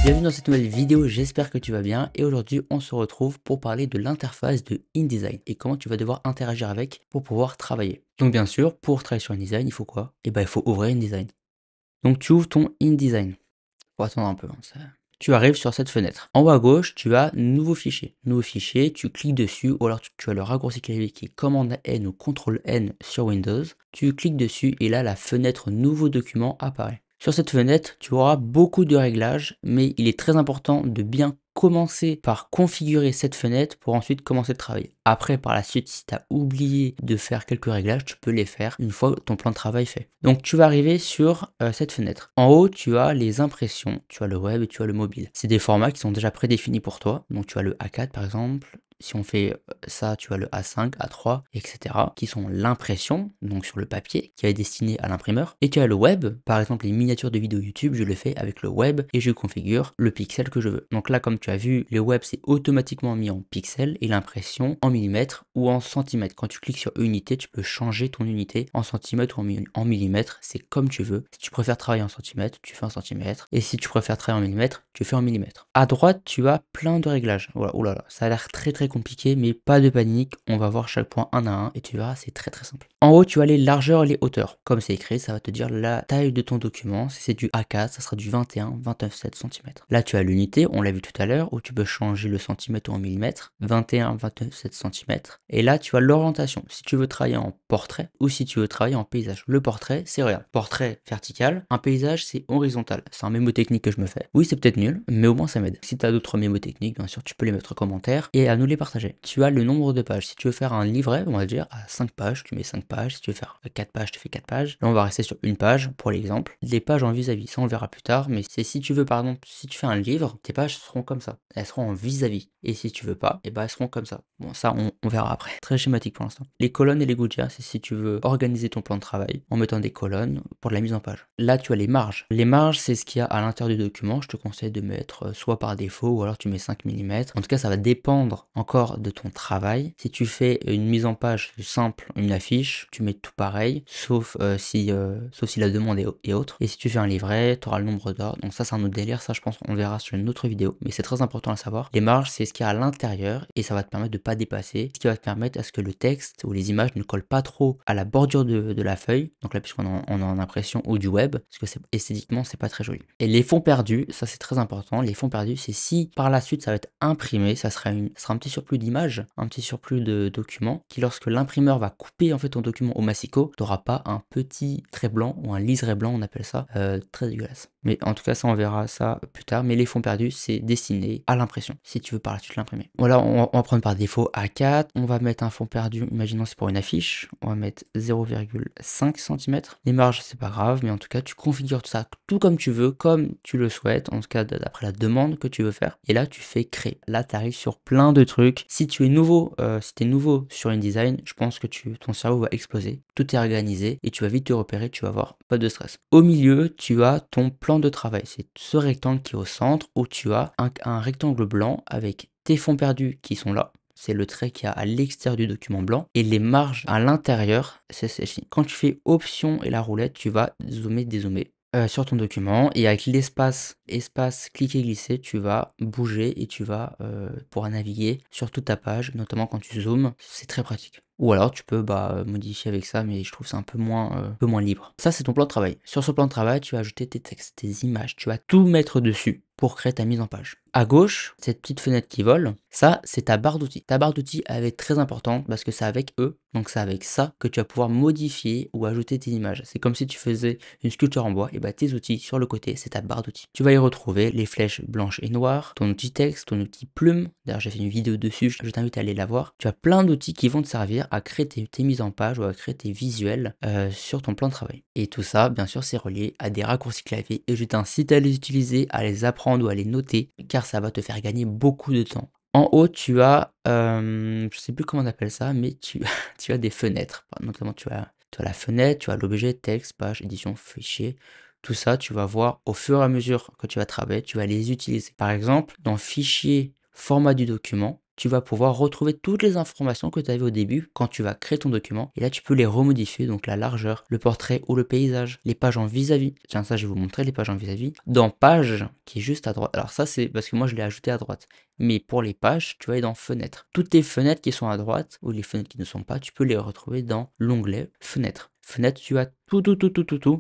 Bienvenue dans cette nouvelle vidéo, j'espère que tu vas bien et aujourd'hui on se retrouve pour parler de l'interface de InDesign et comment tu vas devoir interagir avec pour pouvoir travailler. Donc bien sûr, pour travailler sur InDesign, il faut quoi? Eh ben il faut ouvrir InDesign. Donc tu ouvres ton InDesign. Faut attendre un peu, hein, tu arrives sur cette fenêtre. En haut à gauche, tu as nouveau fichier. Nouveau fichier, tu cliques dessus ou alors tu as le raccourci clavier qui est commande N ou CTRL N sur Windows. Tu cliques dessus et là la fenêtre nouveau document apparaît. Sur cette fenêtre, tu auras beaucoup de réglages, mais il est très important de bien commencer par configurer cette fenêtre pour ensuite commencer de travailler. Après, par la suite, si tu as oublié de faire quelques réglages, tu peux les faire une fois ton plan de travail fait. Donc tu vas arriver sur cette fenêtre. En haut, tu as les impressions, tu as le web et tu as le mobile. C'est des formats qui sont déjà prédéfinis pour toi. Donc tu as le A4 par exemple. Si on fait ça, tu as le A5, A3, etc. qui sont l'impression, donc sur le papier, qui est destiné à l'imprimeur. Et tu as le web, par exemple les miniatures de vidéos YouTube, je le fais avec le web et je configure le pixel que je veux. Donc là, comme tu as vu, le web c'est automatiquement mis en pixels et l'impression en millimètres ou en centimètres. Quand tu cliques sur unité, tu peux changer ton unité en centimètres ou en millimètres, c'est comme tu veux. Si tu préfères travailler en centimètres, tu fais en centimètres. Et si tu préfères travailler en millimètres, tu fais en millimètres. À droite, tu as plein de réglages. Voilà, oh là là, ça a l'air très compliqué, mais pas de panique, on va voir chaque point un à un et tu verras, c'est très simple. En haut, tu as les largeurs et les hauteurs. Comme c'est écrit, ça va te dire la taille de ton document. Si c'est du A4, ça sera du 21-29,7 cm. Là, tu as l'unité, on l'a vu tout à l'heure, où tu peux changer le centimètre ou en millimètres, 21-29,7 cm. Et là, tu as l'orientation. Si tu veux travailler en portrait ou si tu veux travailler en paysage. Le portrait, c'est regarde, portrait vertical, un paysage, c'est horizontal. C'est un mémo technique que je me fais. Oui, c'est peut-être nul, mais au moins ça m'aide. Si tu as d'autres mémo techniques, bien sûr, tu peux les mettre en commentaire et à nous les partager. Tu as le nombre de pages. Si tu veux faire un livret, on va dire, à 5 pages, tu mets 5 pages. Si tu veux faire 4 pages, tu fais 4 pages. Là, on va rester sur une page pour l'exemple. Les pages en vis-à-vis, ça on le verra plus tard, mais c'est si tu veux, par exemple, si tu fais un livre, tes pages seront comme ça. Elles seront en vis-à-vis. Et si tu veux pas, et ben elles seront comme ça. Bon, ça, on verra après. Très schématique pour l'instant. Les colonnes et les gouttières, c'est si tu veux organiser ton plan de travail en mettant des colonnes pour de la mise en page. Là, tu as les marges. Les marges, c'est ce qu'il y a à l'intérieur du document. Je te conseille de mettre soit par défaut ou alors tu mets 5 mm. En tout cas, ça va dépendre encore de ton travail. Si tu fais une mise en page simple, une affiche, tu mets tout pareil, sauf si la demande est autre. Et si tu fais un livret, tu auras le nombre d'heures. Donc ça, c'est un autre délire. Ça, je pense qu'on verra sur une autre vidéo. Mais c'est très important à savoir. Les marges, c'est ce qu'il y a à l'intérieur et ça va te permettre de pas dépasser. Ce qui va te permettre à ce que le texte ou les images ne collent pas trop à la bordure de la feuille. Donc là, puisqu'on on est en impression ou du web, parce que esthétiquement, c'est pas très joli. Et les fonds perdus, ça c'est très important. Les fonds perdus, c'est si par la suite ça va être imprimé, ça sera un petit surplus d'images, un petit surplus de documents, qui lorsque l'imprimeur va couper en fait ton document au massicot, tu n'auras pas un petit trait blanc ou un liseré blanc, on appelle ça, très dégueulasse. Mais en tout cas, ça on verra ça plus tard. Mais les fonds perdus, c'est destiné à l'impression, si tu veux par la suite l'imprimer. Voilà, on va prendre par défaut A4. On va mettre un fond perdu, imaginons c'est pour une affiche. On va mettre 0,5 cm. Les marges, c'est pas grave, mais en tout cas, tu configures tout ça tout comme tu veux, comme tu le souhaites, en tout cas d'après la demande que tu veux faire. Et là, tu fais créer. Là, tu arrives sur plein de trucs. Si tu es nouveau, sur InDesign, je pense que ton cerveau va exploser. Tout est organisé et tu vas vite te repérer, tu vas voir, pas de stress. Au milieu, tu as ton plan de travail. C'est ce rectangle qui est au centre où tu as un rectangle blanc avec tes fonds perdus qui sont là. C'est le trait qu'il y a à l'extérieur du document blanc. Et les marges à l'intérieur, c'est celle-ci. Quand tu fais Option et la roulette, tu vas zoomer, dézoomer sur ton document. Et avec l'espace, cliquer, glisser, tu vas bouger et tu vas pouvoir naviguer sur toute ta page, notamment quand tu zoomes. C'est très pratique. Ou alors tu peux modifier avec ça, mais je trouve ça un peu moins libre. Ça, c'est ton plan de travail. Sur ce plan de travail, tu vas ajouter tes textes, tes images. Tu vas tout mettre dessus pour créer ta mise en page. À gauche, cette petite fenêtre qui vole, ça, c'est ta barre d'outils. Ta barre d'outils, elle est très importante parce que c'est avec eux, donc c'est avec ça que tu vas pouvoir modifier ou ajouter tes images. C'est comme si tu faisais une sculpture en bois, et bah tes outils sur le côté, c'est ta barre d'outils. Tu vas y retrouver les flèches blanches et noires, ton outil texte, ton outil plume. D'ailleurs, j'ai fait une vidéo dessus, je t'invite à aller la voir. Tu as plein d'outils qui vont te servir à créer tes mises en page ou à créer tes visuels sur ton plan de travail. Et tout ça, bien sûr, c'est relié à des raccourcis clavier et je t'incite à les utiliser, à les apprendre ou à les noter, car ça va te faire gagner beaucoup de temps. En haut, tu as, je sais plus comment on appelle ça, mais tu as des fenêtres. Notamment, tu as la fenêtre, tu as l'objet, texte, page, édition, fichier. Tout ça, tu vas voir au fur et à mesure que tu vas travailler, tu vas les utiliser. Par exemple, dans fichier, format du document, tu vas pouvoir retrouver toutes les informations que tu avais au début quand tu vas créer ton document. Et là, tu peux les remodifier, donc la largeur, le portrait ou le paysage, les pages en vis-à-vis. Tiens, ça, je vais vous montrer les pages en vis-à-vis. Dans page, qui est juste à droite. Alors ça, c'est parce que moi, je l'ai ajouté à droite. Mais pour les pages, tu vas aller dans fenêtre. Toutes tes fenêtres qui sont à droite, ou les fenêtres qui ne sont pas, tu peux les retrouver dans l'onglet fenêtre. Fenêtre, tu as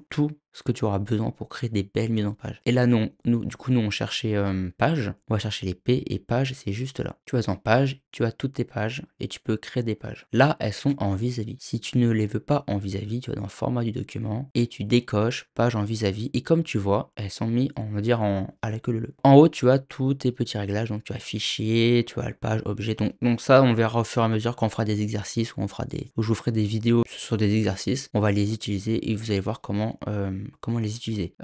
tout ce que tu auras besoin pour créer des belles mises en page. Et là, non, du coup, nous, on cherchait page. On va chercher les P et page, c'est juste là. Tu vas en page, tu as toutes tes pages et tu peux créer des pages. Là, elles sont en vis-à-vis. Si tu ne les veux pas en vis-à-vis, tu vas dans le format du document et tu décoches page en vis-à-vis. Et comme tu vois, elles sont mises, on va dire, à la queue leu. En haut, tu as tous tes petits réglages. Donc, tu as fichier, tu as le page, objet. Donc ça, on verra au fur et à mesure quand on fera des exercices ou où je vous ferai des vidéos sur des exercices. On va les utiliser et vous allez voir comment les utiliser.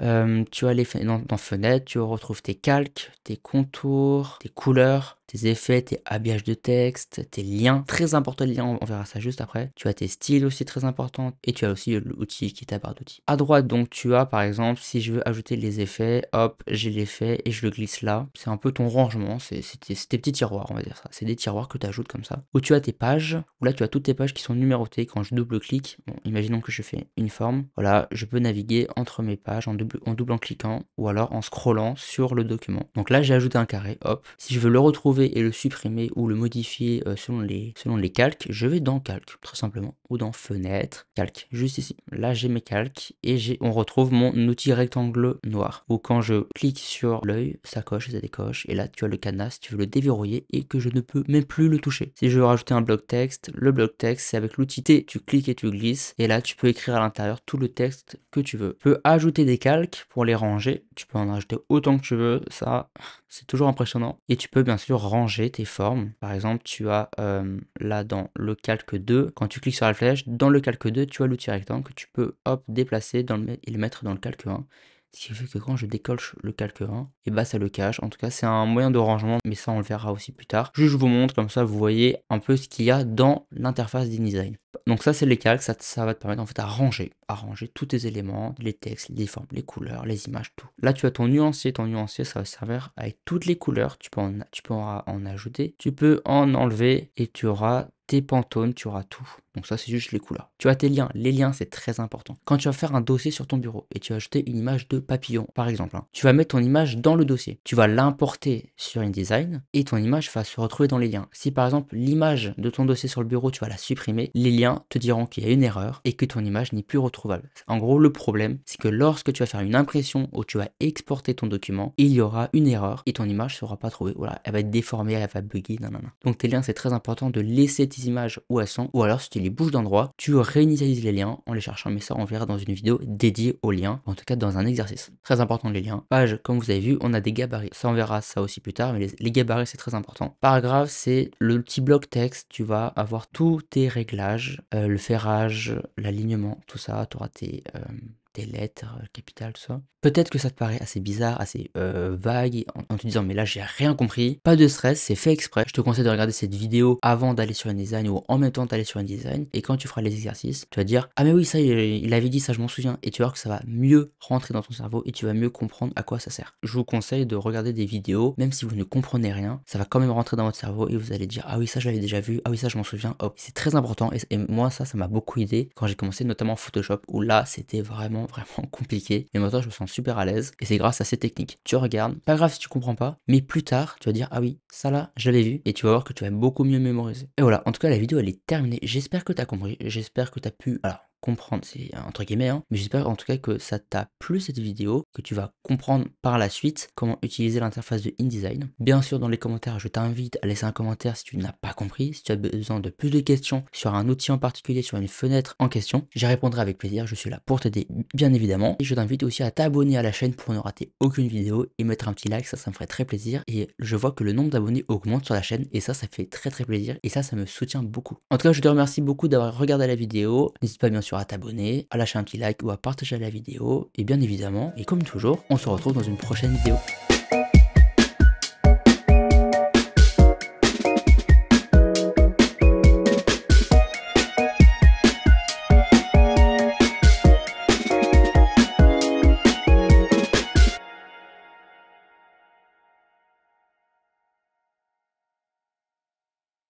Tu vas aller dans fenêtre, tu retrouves tes calques, tes contours, tes couleurs, tes effets, tes habillages de texte, tes liens. Très important les liens, on verra ça juste après. Tu as tes styles aussi très importants et tu as aussi l'outil qui est ta barre d'outils. À droite, donc tu as par exemple, si je veux ajouter les effets, hop, j'ai l'effet et je le glisse là. C'est un peu ton rangement, c'est tes petits tiroirs, on va dire ça. C'est des tiroirs que tu ajoutes comme ça. Où tu as tes pages, où là tu as toutes tes pages qui sont numérotées. Quand je double-clique, bon, imaginons que je fais une forme, voilà, je peux naviguer entre mes pages en double en cliquant ou alors en scrollant sur le document. Donc là, j'ai ajouté un carré, hop. Si je veux le retrouver et le supprimer ou le modifier selon les calques, je vais dans calque, très simplement, ou dans fenêtre, calque, juste ici. Là, j'ai mes calques et on retrouve mon outil rectangle noir, où quand je clique sur l'œil, ça coche et ça décoche. Et là, tu as le cadenas, si tu veux le déverrouiller et que je ne peux même plus le toucher. Si je veux rajouter un bloc texte, le bloc texte, c'est avec l'outil T, tu cliques et tu glisses. Et là, tu peux écrire à l'intérieur tout le texte que tu veux. Tu peux ajouter des calques pour les ranger. Tu peux en ajouter autant que tu veux. Ça, c'est toujours impressionnant. Et tu peux bien sûr ranger tes formes. Par exemple, tu as là dans le calque 2, quand tu cliques sur la flèche, dans le calque 2, tu as l'outil rectangle que tu peux hop déplacer et le mettre dans le calque 1. Ce qui fait que quand je décoche le calque 1, et bah ça le cache. En tout cas, c'est un moyen de rangement, mais ça on le verra aussi plus tard. Je vous montre, comme ça vous voyez un peu ce qu'il y a dans l'interface d'InDesign. Donc ça c'est les calques, ça va te permettre en fait à ranger tous tes éléments, les textes, les formes, les couleurs, les images, tout. Là tu as ton nuancier ça va servir avec toutes les couleurs, tu peux en ajouter, tu peux en enlever et tu auras tes pantones, tu auras tout. Donc ça c'est juste les couleurs. Tu as tes liens, les liens c'est très important. Quand tu vas faire un dossier sur ton bureau et tu vas ajouter une image de papillon par exemple, tu vas mettre ton image dans le dossier. Tu vas l'importer sur InDesign et ton image va se retrouver dans les liens. Si par exemple l'image de ton dossier sur le bureau tu vas la supprimer, les liens te diront qu'il y a une erreur et que ton image n'est plus retrouvable. En gros le problème c'est que lorsque tu vas faire une impression où tu vas exporter ton document, il y aura une erreur et ton image ne sera pas trouvée. Voilà, elle va être déformée, elle va bugger, nanana. Donc tes liens c'est très important de laisser tes images où elles sont, ou alors si tu les bouges d'endroit, tu réinitialises les liens en les cherchant, mais ça on verra dans une vidéo dédiée aux liens, en tout cas dans un exercice. Très important les liens. Page, comme vous avez vu, on a des gabarits. Ça on verra ça aussi plus tard, mais les gabarits c'est très important. Paragraphe, c'est le petit bloc texte, tu vas avoir tous tes réglages, le ferrage, l'alignement, tout ça, tu auras tes lettres, capitales, tout ça. Peut-être que ça te paraît assez bizarre, assez vague, en te disant mais là j'ai rien compris. Pas de stress, c'est fait exprès. Je te conseille de regarder cette vidéo avant d'aller sur InDesign ou en même temps d'aller sur InDesign. Et quand tu feras les exercices, tu vas dire ah mais oui ça il avait dit ça, je m'en souviens. Et tu vas voir que ça va mieux rentrer dans ton cerveau et tu vas mieux comprendre à quoi ça sert. Je vous conseille de regarder des vidéos, même si vous ne comprenez rien, ça va quand même rentrer dans votre cerveau et vous allez dire ah oui ça je l'avais déjà vu, ah oui ça je m'en souviens. Hop, c'est très important et moi ça m'a beaucoup aidé quand j'ai commencé notamment Photoshop où là c'était vraiment compliqué. Mais maintenant je me sens super à l'aise et c'est grâce à ces techniques. Tu regardes, pas grave si tu comprends pas, mais plus tard tu vas dire ah oui ça là je l'avais vu et tu vas voir que tu vas beaucoup mieux mémoriser. Et voilà, en tout cas la vidéo elle est terminée. J'espère que tu as compris, j'espère que tu as pu comprendre, c'est entre guillemets, mais j'espère en tout cas que ça t'a plu cette vidéo, que tu vas comprendre par la suite comment utiliser l'interface de InDesign. Bien sûr dans les commentaires je t'invite à laisser un commentaire si tu n'as pas compris, si tu as besoin de plus de questions sur un outil en particulier, sur une fenêtre en question, j'y répondrai avec plaisir, je suis là pour t'aider bien évidemment. Et je t'invite aussi à t'abonner à la chaîne pour ne rater aucune vidéo et mettre un petit like, ça me ferait très plaisir et je vois que le nombre d'abonnés augmente sur la chaîne et ça fait très plaisir et ça me soutient beaucoup. En tout cas je te remercie beaucoup d'avoir regardé la vidéo, n'hésite pas bien sûr à t'abonner, à lâcher un petit like ou à partager la vidéo et bien évidemment et comme toujours on se retrouve dans une prochaine vidéo.